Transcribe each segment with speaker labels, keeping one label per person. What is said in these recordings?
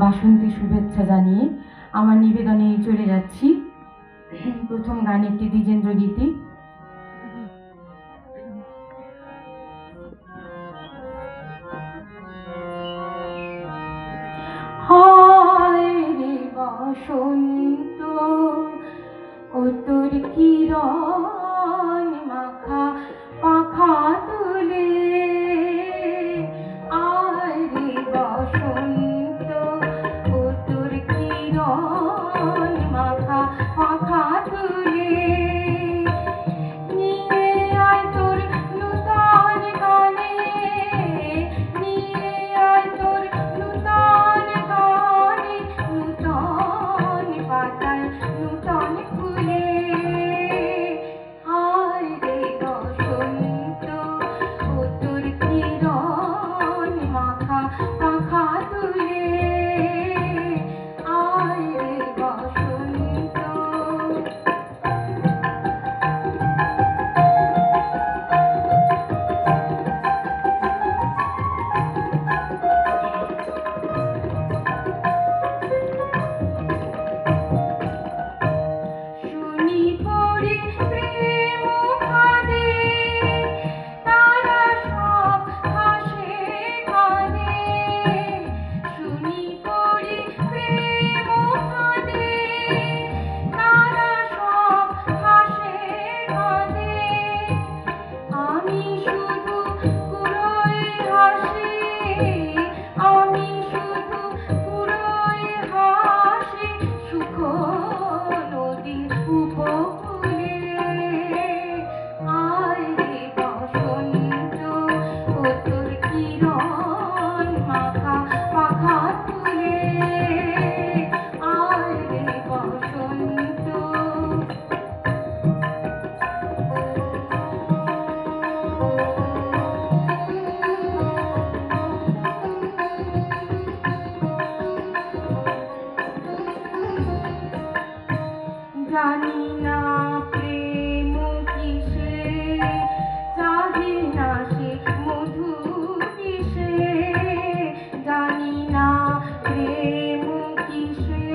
Speaker 1: বাসন্তী শুভেচ্ছা জানিয়ে আমার নিবেদনে চলে যাচ্ছি। প্রথম গান একটি দ্বিজেন্দ্র গীতি। হায় রে বসন্ত ও তোর কিরণ মাখা পাখা তুলে, আয় রে বসন্ত ও তোর কিরণ মাখা পাখা তুলে, নিয়ে আয় তোর নূতন গানে, নিয়ে আয় তোর নূতন গানে, নূতন পাতায় নূতন ফুলে, আয় রে বসন্ত ও তোর কিরণ মাখা পাখা তুলে, আয় রে বসন্ত। শুনি পড়ি প্রেম ফাঁদে, তারা সব হাসে কাঁদে, শুনি পড়ি প্রেম ফাঁদে, তারা সব হাসে কাঁদে, আমি শুধু কুড়োয় হাসি, আমি শুধু কুড়োয় হাসি, সুখ নদীর উপকূলে, আয় রে বসন্ত ও তোর কিরণ মাখা পাখা তুলে, আয় রে বসন্ত। জানি না প্রেম কিসে, চাহি না সে মধু কিসে, জানি না প্রেম কিসে,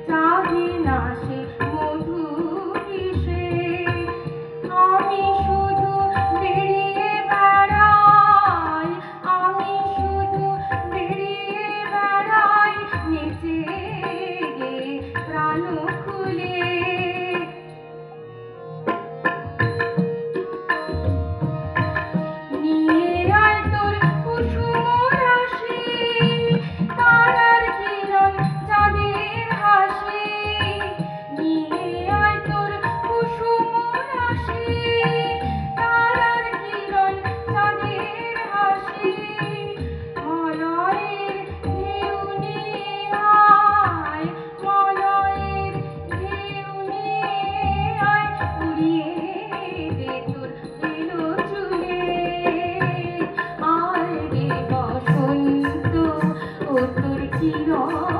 Speaker 1: চাহি না সে মধু কিসে, আমি শুধু বেরিয়ে বেড়াই, আমি শুধু বেরিয়ে বেড়াই, নেচে গে প্রাণ খুলে, নিয়ে আয় তোর কুসুম রাশি, তারার কিরণ চাঁদের হাসি, নিয়ে আয় তোর কুসুম রাশি, তারার কিরণ চাঁদের হাসি, মলয়ের ঢেউ নিয়ে আয়, মলয়ের ঢেউ নিয়ে আয়, উড়িয়ে দে তোর এলো চুলে, আয় রে বসন্ত ও তোর কিরণ